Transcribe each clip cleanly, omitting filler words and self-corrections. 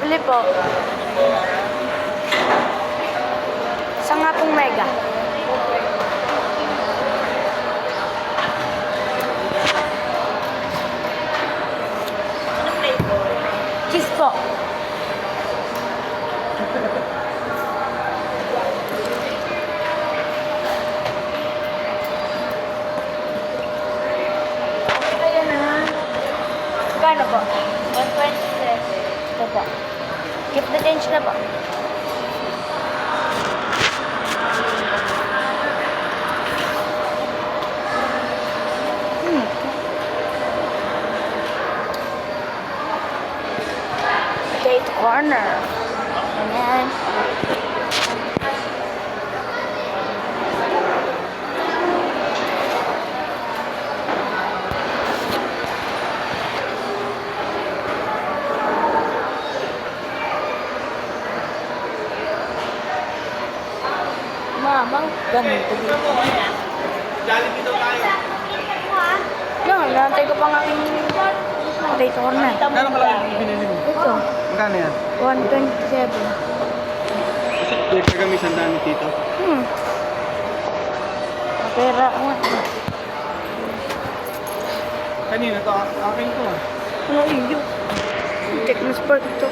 Bili po. Isa nga pong mega. Ano flavor? Cheese po. Kaya na. Kano po? 127. Ito po. Keep the change na po. Potato corner. Ayan. Mamang ganito dito. Jollibee daw tayo. No, nantay ko pang aking potato corner. Kano pala binili mo? Ito, Magkano yan? 127. Hindi ka kami sandaan ni Tito. Pera nga. Kanina to, akin to. Ano iyo? Check mo spark ito.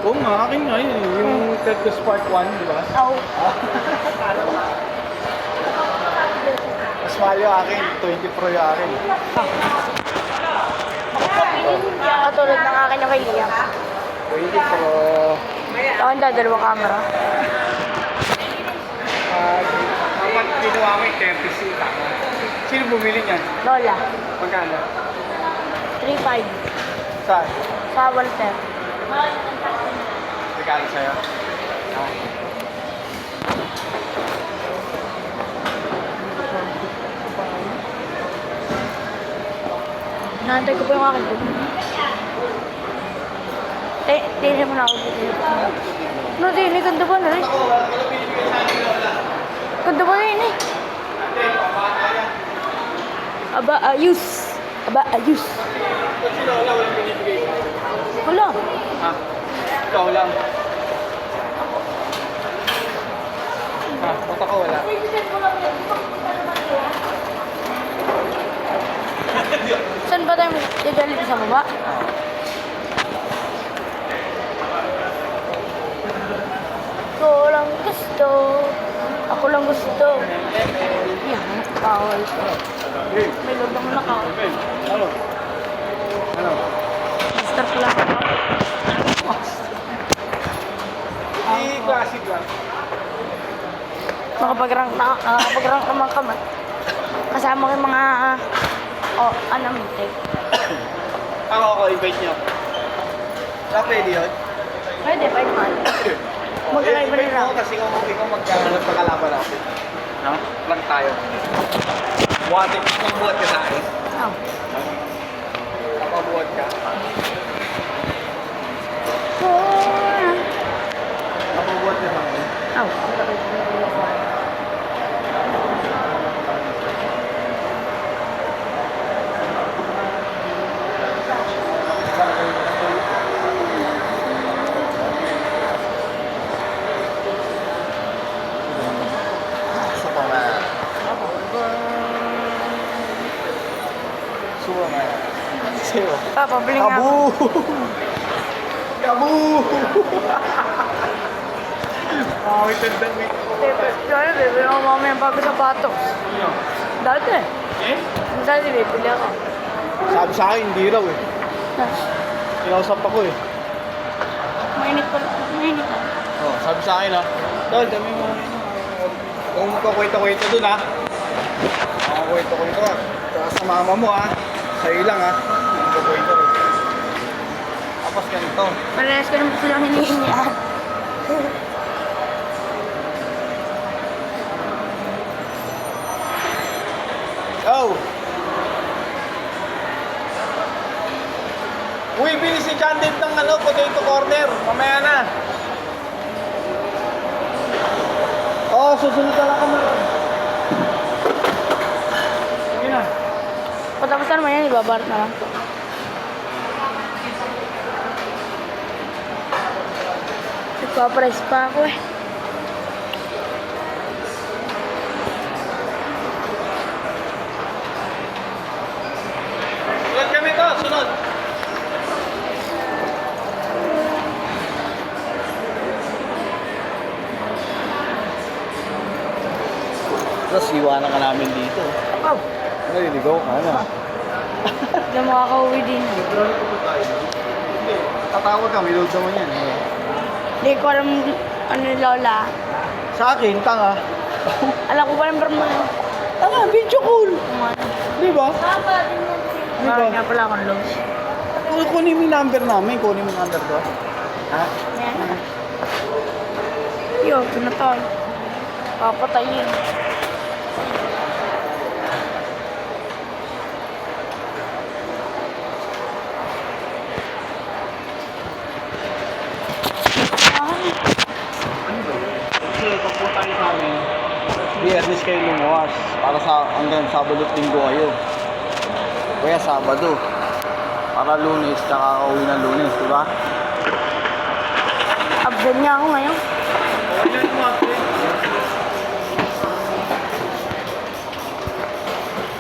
Oo nga, akin nga yun. Yung Tedco Spark 1, di ba? Aw. Mas mahal yung akin, 20 Pro yung akin. Katulad ng akin na kay Liam. 20 Pro. Ako ang dadalawang camera. Dapat ginawa mo yung 30C, tama. Sino bumili niyan? Lola. Magkano? 3.5. Saan? Sa Walter. Regalo sa'yo? Nantay ko pa yung akin. Tingnan mo na ako. No, hindi. Ganda ba na rin? Ganda ba na yun eh? Aba, ayos. Aba, ayos. Sino wala? Walang binibigay mo? Wala. Ha? Ikaw lang. Ha? Ba't ako wala? Saan ba tayo dadali sa baba? Ako lang gusto. Ako lang gusto. Yan, bawal. May loob naman ako. Ano? Ano? Master plan. Classic lang. Nakapag-rank naman kami. Kasama ko yung mga anamitek. Ako invite niyo. Pwede yun? Pwede, pwede man. Mag-live Invite na lang. mo kasi ikaw magkakalaban natin. No? Lang tayo. Magbuhat ka sa akin. Oh. Magbuhat ka. Magbuhat ka sa akin. Oh. Suwa nga. Sa'yo. Papabili nga ako. Kabu! Awit ang damit ko. Kaya bebe, ako mamaya bago sapatos. Ano? Dati. Eh? Dati bibili ako. Sabi sa akin, hindi raw eh. Kinausap ako eh. Mainit pa. Mainit pa. Oh, sabi sa akin ah. Tol, dami mo. Kung magkakwento-kwento dun ah. Magkakwento-kwento ah. Saka sa mama mo ah. Sa'yo lang ah. Magkakwento rin. Tapos ganito. Parehas ko naman silang hinihingian. Oh! Uy, bili si Chandit ng potato corner. Mamaya na. Oh, susunod na lang kami. Sige na. Patapos na naman yan, ibabarat na lang. Papares pa ako eh. Sunod kami to, sunod. Tapos iwanan ka namin dito. Oh, Naliligaw ka na. hindi na makakauwi din. Hindi, tatawag ka, may load naman yan. Hindi ko alam ano yung lola. Sa akin, tanga. Alam ko pa number mo na. Tanga, video call. Di ba? Haba din mo. Di ba? Bakit nga pala akong lows. Kunin mo yung number namin, kunin mo yung number ko. Ha? Ayan. Yo, pinatay. Papatayin. Kasi pagpunta niyo sa amin, Biyernes kayo lumuwas para sa hanggang Sabado at Linggo kayo. Kaya Sabado. Para Lunes, nakaka-uwi ng Lunes, di ba? Absent niya ako ngayon.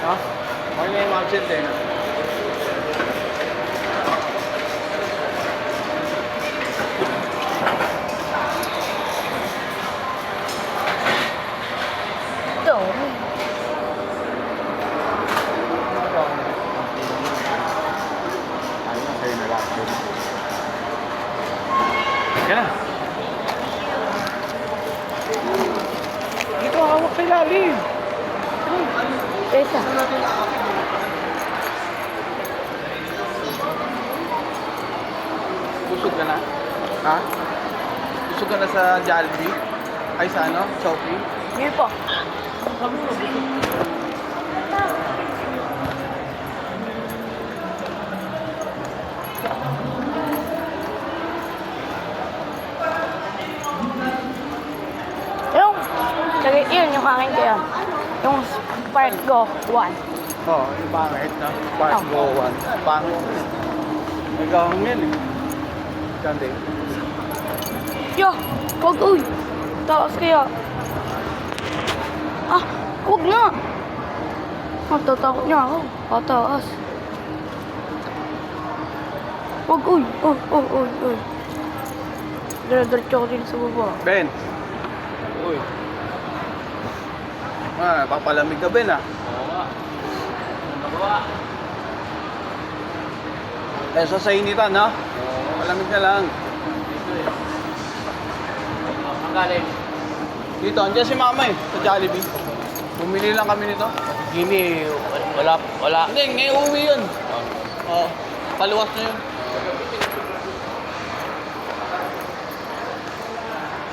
Ha? Okay na yung absent eh. Ito. Ayun na sa'yo na lang. Yan na. Dito hawak sa ilalim. Tesa. Busog ka na? Ha? Busog ka na sa Jollibee? Ay sa ano? Shopee? Hindi po. Yung, yun yung akin kaya. Yung Spark Go 1. Oo, yung pangit na. Park Oh. Go 1. Pangit. May gahong yan eh. Ganda eh. Yo, wag uy. Taas kaya. Ah, wag na. Matatakot niya ako. Pataas. Wag uy. Uy. Dire-diretso ko din sa baba. Ben! Uy. Ah, papalamig ka Ben ah. Oo nga. Nagawa. Eh, sa initan ha? Oo. Palamig na lang. Dito eh. Ang galing? Dito, andyan si mama eh, sa Jollibee. Bumili lang kami nito. Hindi, wala. Hindi, ngayon uwi yun. Oo. Paluwas na yun.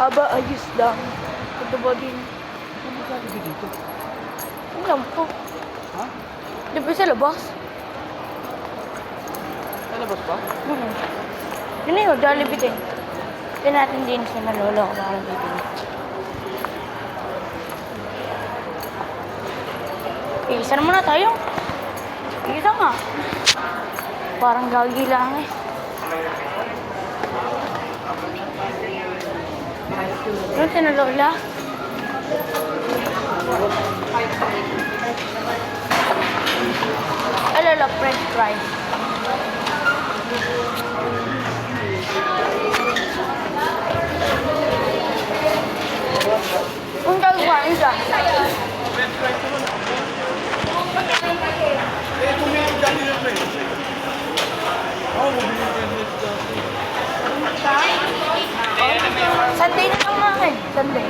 Aba, ayos lang. Ito ba din? Ano Jollibee dito? Alam ko. Ha? Di ba sa labas? Sa labas pa? Yun na yun, Jollibee din. Tignan natin din sa nalolo ko parang bibili. Isa naman na tayo. Isa nga. Parang gagi lang eh. Yun si nalola. Alala, french fries. Kung gagawin siya. Eh, bumili yung Jollibee na friends. Oo, bumili yung friends dati. Sunday na lang mga Sunday.